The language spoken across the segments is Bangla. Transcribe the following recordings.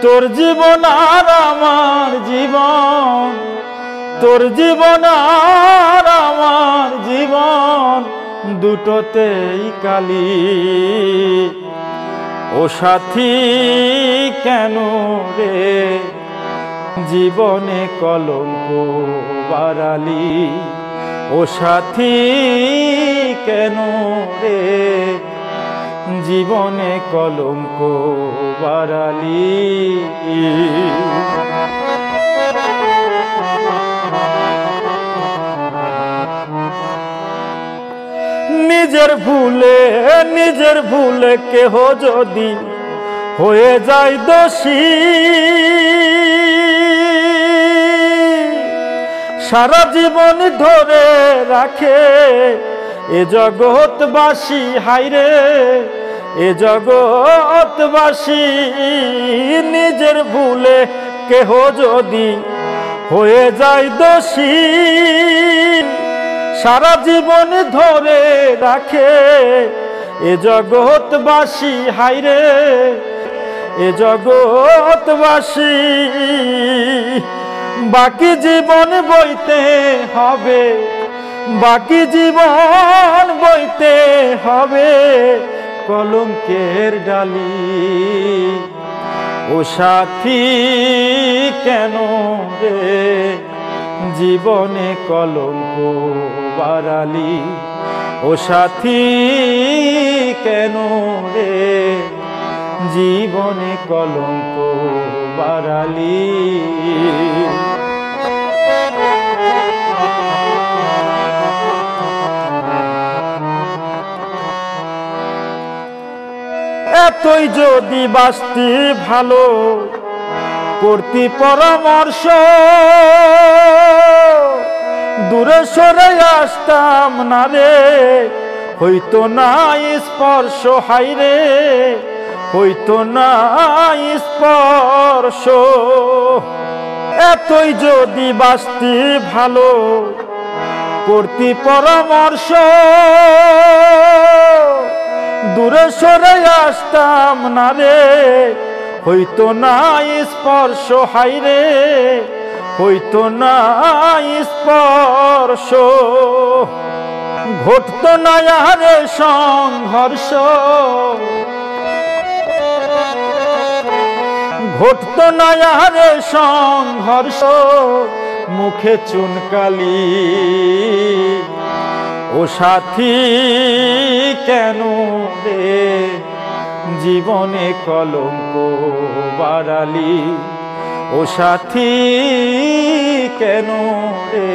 তোর জীবন আর আমার জীবন, তোর জীবন আর আমার জীবন দুটোতেই কালি। ও সাথী কেন রে জীবনে কলঙ্ক বাড়ালি? ও সাথী কেন রে জীবনে কলঙ্ক বাড়ালি? নিজের ভুলে কেহ যদি হয়ে যায় দোষী, সারা জীবন ধরে রাখে এ জগৎবাসী। হায়রে এ জগৎবাসী, নিজের ভুলে কেহ যদি হয়ে যায় দোষী, সারা জীবন ধরে রাখে এ জগৎবাসী। হায়রে এ জগৎবাসী, বাকি জীবন বইতে হবে, বাকি জীবন বইতে হবে কলঙ্কের ডালি। ও সাথী কেন রে জীবনে কলঙ্ক বাড়ালি? ও সাথী কেন রে জীবনে কলঙ্ক বাড়ালি? এতই যদি বাঁচতি ভালো করতি পরামর্শ, দূরে সরে আসতাম না রে, হইতো না স্পর্শ। হায়রে হইতো না স্পর্শ। এতই যদি বাঁচতি ভালো করতি পরামর্শ, দূরে সরে আসতাম না রে, হইতো না স্পর্শ। হায়রে হইতো না স্পর্শ। ঘটতো না আরে সংঘর্ষ, ঘটতো না আরে সংঘর্ষ, মুখে চুনকালি। ও সাথী কেন রে জীবনে কলঙ্ক বাড়ালি? ও সাথী কেন রে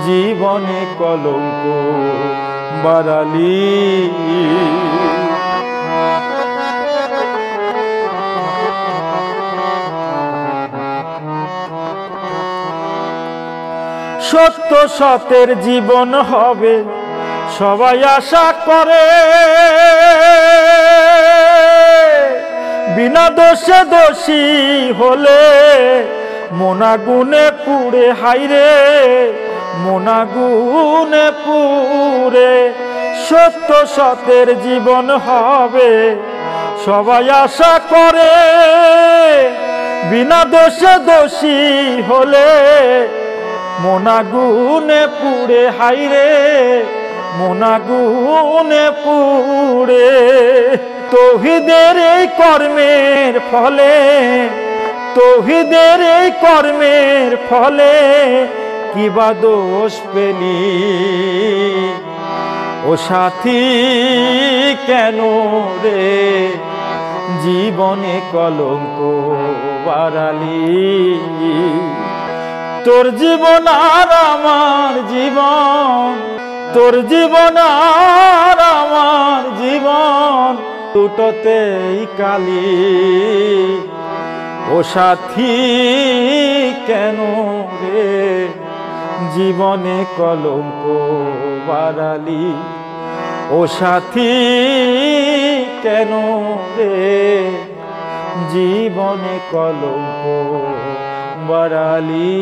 জীবনে কলঙ্ক বাড়ালি? সত্য সতের জীবন হবে সবাই আশা করে, বিনা দোষে দোষী হলে মোনাগুনে পুড়ে। হায়রে মোনাগুনে পুড়ে। সত্য সতের জীবন হবে সবাই আশা করে, বিনা দোষে দোষী হলে মোনাগুনে পুড়ে। হায়রে মোনাগুনে পুড়ে। তৌহিদের এই কর্মের ফলে, তৌহিদের এই কর্মের ফলে কিবা দোষ পেলি? ও সাথী কেন রে জীবনে কলঙ্ক বাড়ালি? তোর জীবন আর আমার জীবন, তোর জীবন আর আমার জীবন দুটোতেই কালি। ও সাথী কেন রে জীবনে কলঙ্ক বাড়ালি? ও সাথী কেন রে জীবনে কলঙ্ক বাড়ালি?